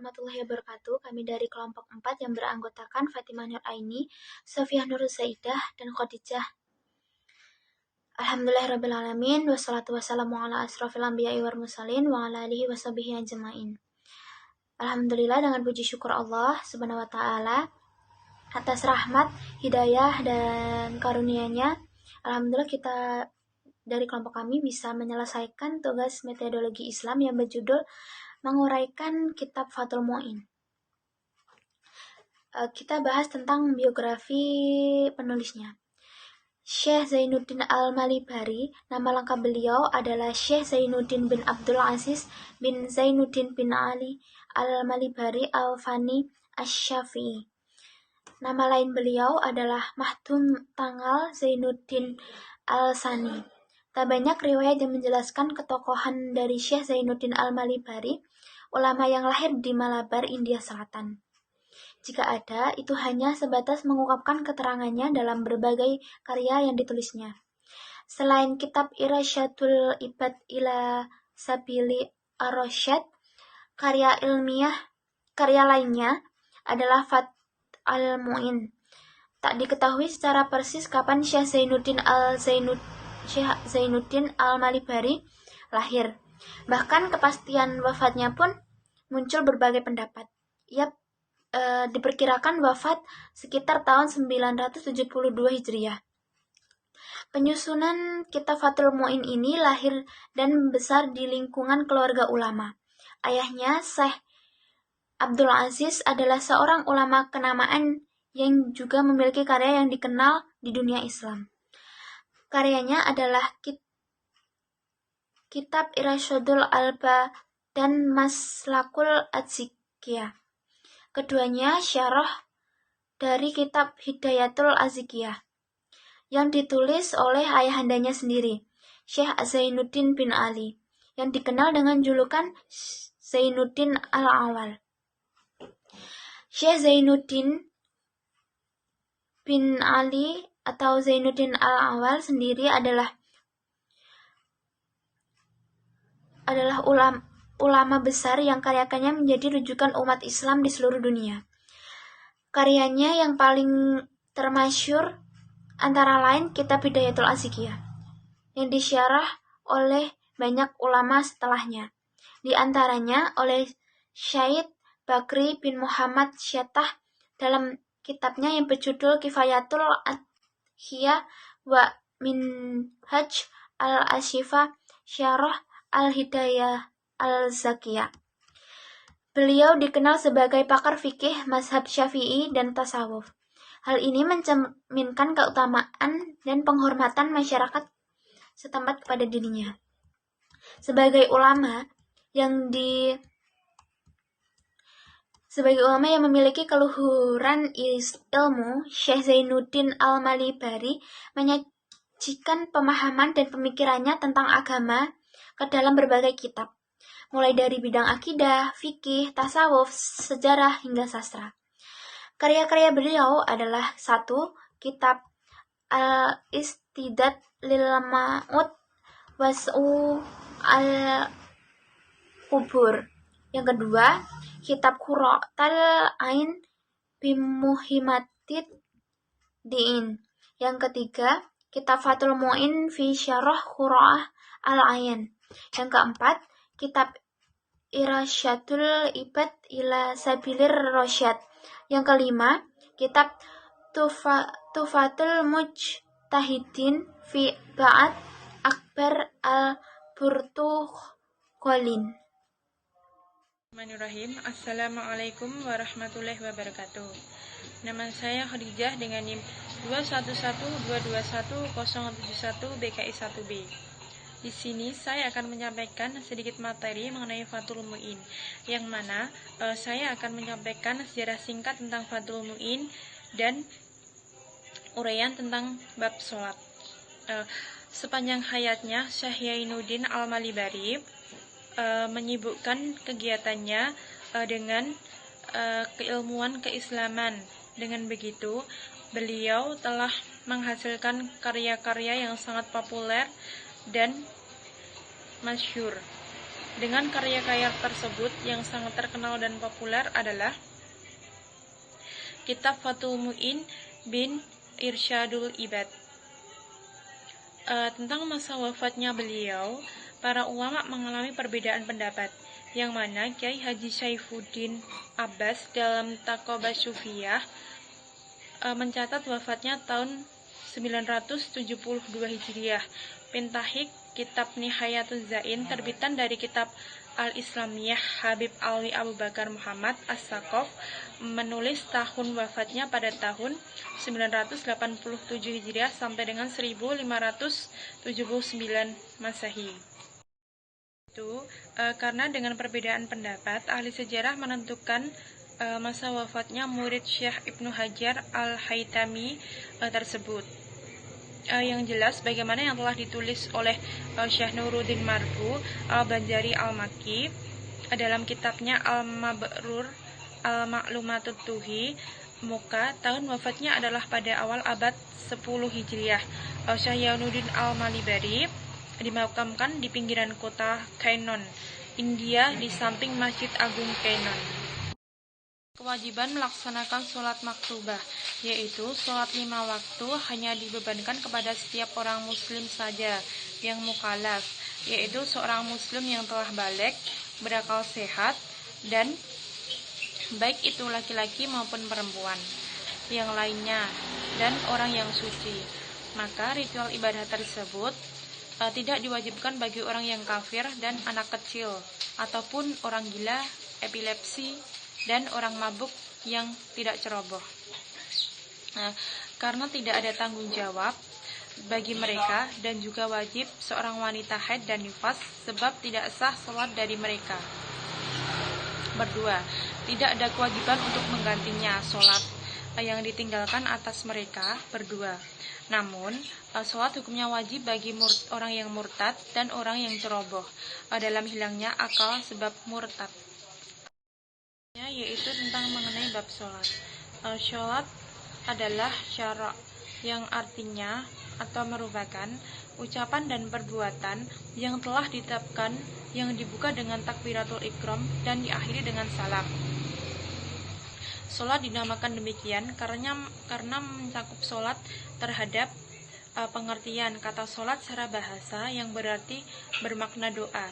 warahmatullahi wabarakatuh. Kami dari kelompok 4 yang beranggotakan Fatimah Nur Aini, Sofia Nur Zaidah, dan Khadijah. Alhamdulillahirrabbilalamin. Wassalatu wassalamu ala asrofil anbiya'i wal mursalin wa ala alihi washabihi ajma'in. Alhamdulillah, dengan puji syukur Allah subhanahu wa ta'ala atas rahmat, hidayah, dan karunia-Nya. Alhamdulillah kita dari kelompok kami bisa menyelesaikan tugas metodologi Islam yang berjudul menguraikan kitab Fathul Mu'in. Kita bahas tentang biografi penulisnya. Syekh Zainuddin Al-Malibari, nama lengkap beliau adalah Syekh Zainuddin bin Abdul Aziz bin Zainuddin bin Ali Al-Malibari Al-Fani Asy-Syafi'i. Nama lain beliau adalah Mahdum Tanggal Zainuddin Al-Sani. Tak banyak riwayat yang menjelaskan ketokohan dari Syekh Zainuddin Al-Malibari, ulama yang lahir di Malabar, India Selatan. Jika ada, itu hanya sebatas mengungkapkan keterangannya dalam berbagai karya yang ditulisnya. Selain kitab Irsyadul Ibad ila Sabili Ar-Rasyad, karya lainnya adalah Fath al-Mu'in. Tak diketahui secara persis kapan Syekh Zainuddin Al-Malibari lahir. Bahkan kepastian wafatnya pun muncul berbagai pendapat. Ia diperkirakan wafat sekitar tahun 972 Hijriah. Penyusunan kitab Fathul Mu'in ini lahir dan besar di lingkungan keluarga ulama. Ayahnya, Syekh Abdul Aziz, adalah seorang ulama kenamaan yang juga memiliki karya yang dikenal di dunia Islam. Karyanya adalah kitab Irsyadul Alba dan Maslakul Azkiyah. Keduanya syarah dari kitab Hidayatul Azkiyah yang ditulis oleh ayahandanya sendiri, Syekh Zainuddin bin Ali, yang dikenal dengan julukan Zainuddin Al-Awal. Syekh Zainuddin bin Ali atau Zainuddin Al-Awal sendiri adalah ulama besar yang karyanya menjadi rujukan umat Islam di seluruh dunia. Karyanya yang paling termasyhur antara lain kitab Hidayatul Azkiyah yang disyarah oleh banyak ulama setelahnya. Di antaranya oleh Syed Bakri bin Muhammad Syattah dalam kitabnya yang berjudul Kifayatul Adhiyah wa Minhaj al-Asyifa Syarah al-Hidayah al-Zakiyah. Beliau dikenal sebagai pakar fikih mazhab Syafi'i dan tasawuf. Hal ini mencerminkan keutamaan dan penghormatan masyarakat setempat kepada dirinya. Sebagai ulama yang memiliki keluhuran ilmu, Syekh Zainuddin Al-Malibari menyajikan pemahaman dan pemikirannya tentang agama ke dalam berbagai kitab, mulai dari bidang akidah, fikih, tasawuf, sejarah, hingga sastra. Karya-karya beliau adalah 1. Kitab Al-Istidad lil Ma'ud Was'u Al-Qubur. Yang kedua, Kitab Qurratul Ain Bimuhimmatid Din. Yang ketiga, Kitab Fathul Mu'in fi Syarah Qurra'ah Al-Ain. Yang keempat, Kitab Irsyadul Ibad ila Sabilir Rasyad. Yang kelima, Kitab Tufatul Mujtahidin fi Ba'at Akbar Al-Burtuqalin. Bismillahirrahmanirrahim. Assalamualaikum warahmatullahi wabarakatuh. Nama saya Khadijah dengan NIM 21221071 BKI 1B. Di sini saya akan menyampaikan sedikit materi mengenai Fathul Mu'in, yang mana saya akan menyampaikan sejarah singkat tentang Fathul Mu'in dan uraian tentang bab sholat. Sepanjang hayatnya, Syekh Zainuddin Al-Malibari menyibukkan kegiatannya dengan keilmuan keislaman. Dengan begitu, beliau telah menghasilkan karya-karya yang sangat populer dan masyhur. dengan karya-karya tersebut yang sangat terkenal dan populer adalah Kitab Fathul Mu'in bin Irsyadul Ibad. Tentang masa wafatnya beliau, para ulama mengalami perbedaan pendapat, yang mana Kiai Haji Saifuddin Abbas dalam Taqoba Syufiyah mencatat wafatnya tahun 972 Hijriah. Pentahik Kitab Nihayatuz Zain terbitan dari Kitab Al-Islamiyah Habib Alwi Abu Bakar Muhammad As-Saqaf menulis tahun wafatnya pada tahun 987 Hijriah sampai dengan 1579 Masehi. Karena dengan perbedaan pendapat, ahli sejarah menentukan masa wafatnya murid Syekh Ibnu Hajar Al-Haytami tersebut. Yang jelas bagaimana yang telah ditulis oleh Syekh Nuruddin Marbu Al-Banjari Al-Makki dalam kitabnya Al-Mabrur Al-Ma'lumatut Tuhi Muka, tahun wafatnya adalah pada awal abad 10 Hijriah. Syekh Yaunuddin Al-Malibari dimakamkan di pinggiran kota Kainon, India, di samping Masjid Agung Kainon. Kewajiban melaksanakan sholat maktubah, yaitu sholat 5 waktu hanya dibebankan kepada setiap orang muslim saja yang mukallaf, yaitu seorang muslim yang telah balik, berakal sehat, dan baik itu laki-laki maupun perempuan yang lainnya, dan orang yang suci. Maka ritual ibadah tersebut tidak diwajibkan bagi orang yang kafir dan anak kecil, ataupun orang gila, epilepsi, dan orang mabuk yang tidak ceroboh. Karena tidak ada tanggung jawab bagi mereka, dan juga wajib seorang wanita haid dan nifas, sebab tidak sah sholat dari mereka berdua. Tidak ada kewajiban untuk menggantinya sholat yang ditinggalkan atas mereka berdua. Namun, sholat hukumnya wajib bagi orang yang murtad dan orang yang ceroboh dalam hilangnya akal sebab murtad. Yaitu tentang mengenai bab sholat. Sholat adalah syara' yang artinya atau merupakan ucapan dan perbuatan yang telah ditetapkan, yang dibuka dengan takbiratul ikram dan diakhiri dengan salam. Sholat dinamakan demikian karena mencakup sholat terhadap pengertian kata sholat secara bahasa yang berarti bermakna doa,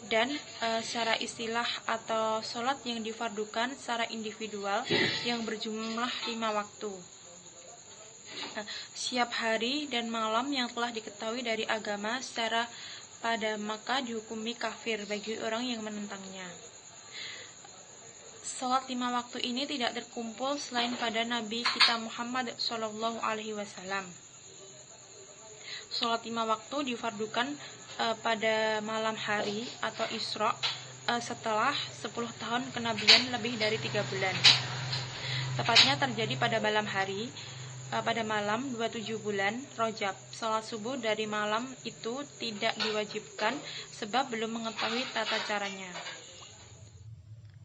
dan secara istilah atau sholat yang difardukan secara individual yang berjumlah 5 waktu. Siap hari dan malam yang telah diketahui dari agama secara pada maka dihukumi kafir bagi orang yang menentangnya. Salat 5 waktu ini tidak terkumpul selain pada Nabi kita Muhammad SAW. Salat 5 waktu difardukan pada malam hari atau Isra setelah 10 tahun kenabian lebih dari 3 bulan. Tepatnya terjadi pada malam hari, pada malam 27 bulan Rajab. Salat subuh dari malam itu tidak diwajibkan sebab belum mengetahui tata caranya.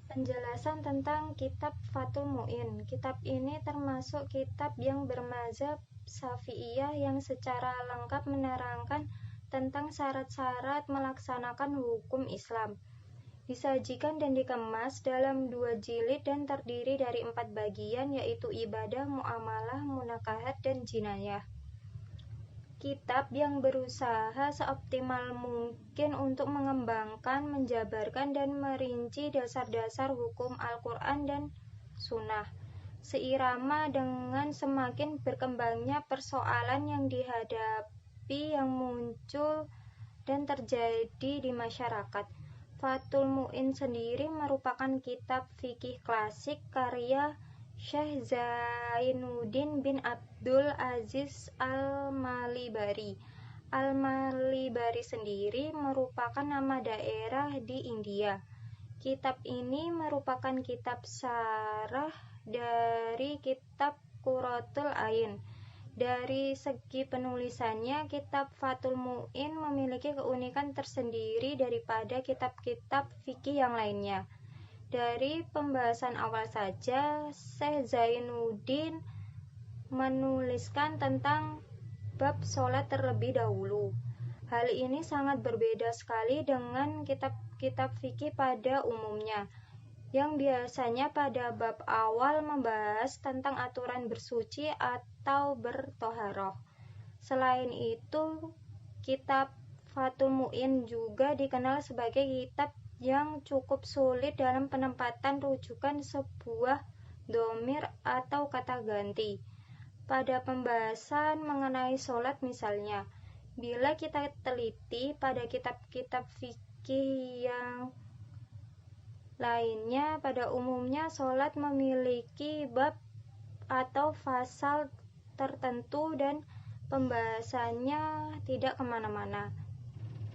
Penjelasan tentang kitab Fathul Mu'in. Kitab ini termasuk kitab yang bermazhab Syafi'iyah yang secara lengkap menerangkan tentang syarat-syarat melaksanakan hukum Islam. Disajikan dan dikemas dalam 2 jilid dan terdiri dari 4 bagian, yaitu ibadah, muamalah, munakahat, dan jinayah. Kitab yang berusaha seoptimal mungkin untuk mengembangkan, menjabarkan, dan merinci dasar-dasar hukum Al-Quran dan Sunnah, seirama dengan semakin berkembangnya persoalan yang dihadapi, yang muncul dan terjadi di masyarakat. Fathul Mu'in sendiri merupakan kitab fikih klasik karya Syekh Zainuddin bin Abdul Aziz Al-Malibari. Al-Malibari sendiri merupakan nama daerah di India. Kitab ini merupakan kitab syarah dari kitab Qurratul Ain. Dari segi penulisannya, kitab Fathul Mu'in memiliki keunikan tersendiri daripada kitab-kitab fikih yang lainnya. Dari pembahasan awal saja, Syekh Zainuddin menuliskan tentang bab sholat terlebih dahulu. Hal ini sangat berbeda sekali dengan kitab kitab-kitab fikih pada umumnya, yang biasanya pada bab awal membahas tentang aturan bersuci atau bertoharoh. Selain itu, kitab Fathul Mu'in juga dikenal sebagai kitab yang cukup sulit dalam penempatan rujukan sebuah dhamir atau kata ganti. Pada pembahasan mengenai sholat misalnya, bila kita teliti pada kitab-kitab fikih yang lainnya, pada umumnya sholat memiliki bab atau fasal tertentu dan pembahasannya tidak kemana-mana.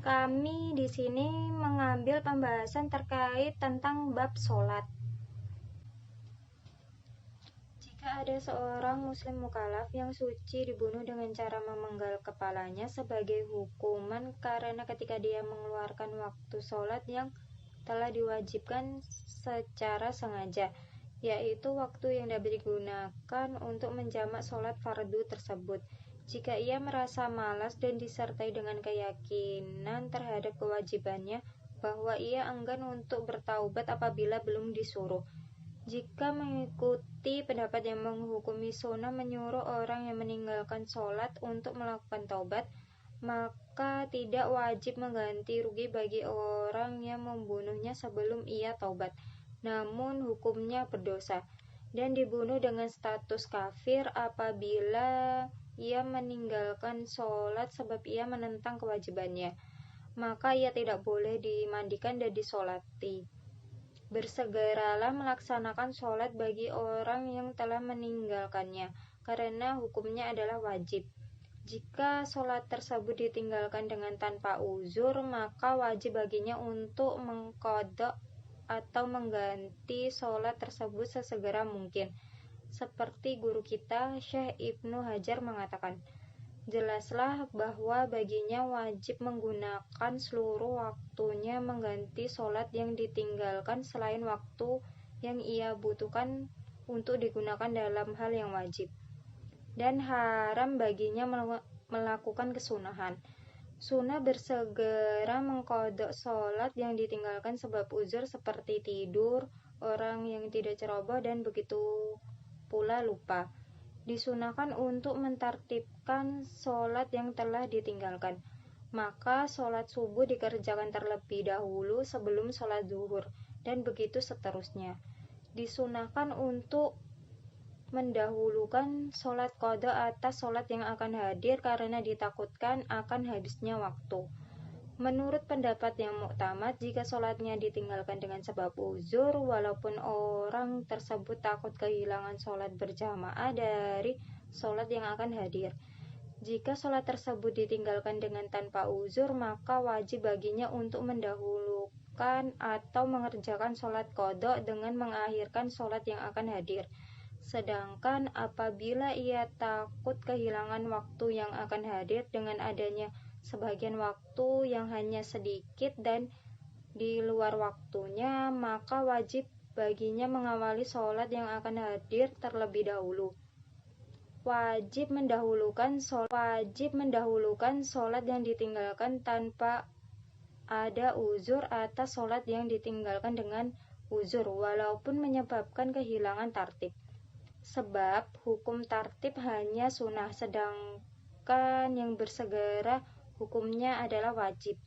Kami di sini mengambil pembahasan terkait tentang bab sholat. Jika ada seorang muslim mukallaf yang suci dibunuh dengan cara memenggal kepalanya sebagai hukuman karena ketika dia mengeluarkan waktu sholat yang telah diwajibkan secara sengaja, yaitu waktu yang dapat digunakan untuk menjamak sholat fardu tersebut. Jika ia merasa malas dan disertai dengan keyakinan terhadap kewajibannya bahwa ia enggan untuk bertaubat apabila belum disuruh. Jika mengikuti pendapat yang menghukumi sunnah menyuruh orang yang meninggalkan sholat untuk melakukan taubat, maka tidak wajib mengganti rugi bagi orang yang membunuhnya sebelum ia taubat, namun hukumnya berdosa, dan dibunuh dengan status kafir apabila ia meninggalkan sholat sebab ia menentang kewajibannya, maka ia tidak boleh dimandikan dan disolati. Bersegeralah melaksanakan sholat bagi orang yang telah meninggalkannya, karena hukumnya adalah wajib. Jika sholat tersebut ditinggalkan dengan tanpa uzur, maka wajib baginya untuk mengqadha atau mengganti sholat tersebut sesegera mungkin. Seperti guru kita, Syekh Ibnu Hajar mengatakan, jelaslah bahwa baginya wajib menggunakan seluruh waktunya mengganti sholat yang ditinggalkan selain waktu yang ia butuhkan untuk digunakan dalam hal yang wajib. Dan haram baginya melakukan kesunahan. Sunnah bersegera mengqadha sholat yang ditinggalkan sebab uzur seperti tidur, orang yang tidak ceroboh, dan begitu pula lupa. Disunahkan untuk mentartibkan sholat yang telah ditinggalkan. Maka sholat subuh dikerjakan terlebih dahulu sebelum sholat zuhur, dan begitu seterusnya. Disunahkan untuk mendahulukan sholat qadha atas sholat yang akan hadir karena ditakutkan akan habisnya waktu. Menurut pendapat yang muktamad, jika sholatnya ditinggalkan dengan sebab uzur, walaupun orang tersebut takut kehilangan sholat berjamaah dari sholat yang akan hadir. Jika sholat tersebut ditinggalkan dengan tanpa uzur, maka wajib baginya untuk mendahulukan atau mengerjakan sholat qadha dengan mengakhirkan sholat yang akan hadir. Sedangkan apabila ia takut kehilangan waktu yang akan hadir dengan adanya sebagian waktu yang hanya sedikit dan di luar waktunya, maka wajib baginya mengawali sholat yang akan hadir terlebih dahulu. Wajib mendahulukan sholat yang ditinggalkan tanpa ada uzur atas sholat yang ditinggalkan dengan uzur, walaupun menyebabkan kehilangan tartib. Sebab hukum tartib hanya sunnah, sedangkan yang bersegera hukumnya adalah wajib.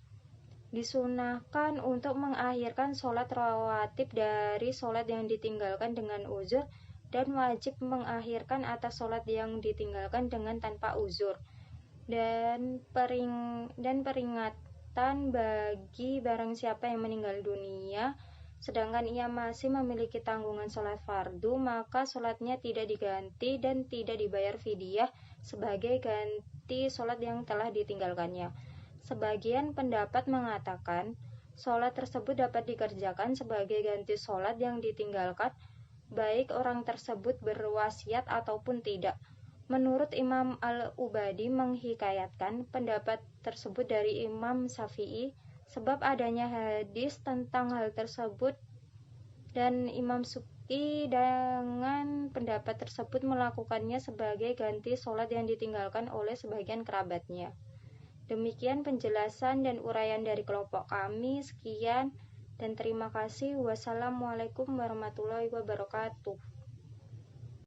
Disunahkan untuk mengakhirkan sholat rawatib dari sholat yang ditinggalkan dengan uzur, dan wajib mengakhirkan atas sholat yang ditinggalkan dengan tanpa uzur. Dan peringatan bagi barang siapa yang meninggal dunia sedangkan ia masih memiliki tanggungan sholat fardu, maka sholatnya tidak diganti dan tidak dibayar fidyah sebagai ganti sholat yang telah ditinggalkannya. Sebagian pendapat mengatakan sholat tersebut dapat dikerjakan sebagai ganti sholat yang ditinggalkan, baik orang tersebut berwasiat ataupun tidak. Menurut Imam Al-Ubadi menghikayatkan pendapat tersebut dari Imam Syafi'i, sebab adanya hadis tentang hal tersebut, dan Imam Subki dengan pendapat tersebut melakukannya sebagai ganti sholat yang ditinggalkan oleh sebagian kerabatnya. Demikian penjelasan dan uraian dari kelompok kami. Sekian dan terima kasih. Wassalamualaikum warahmatullahi wabarakatuh.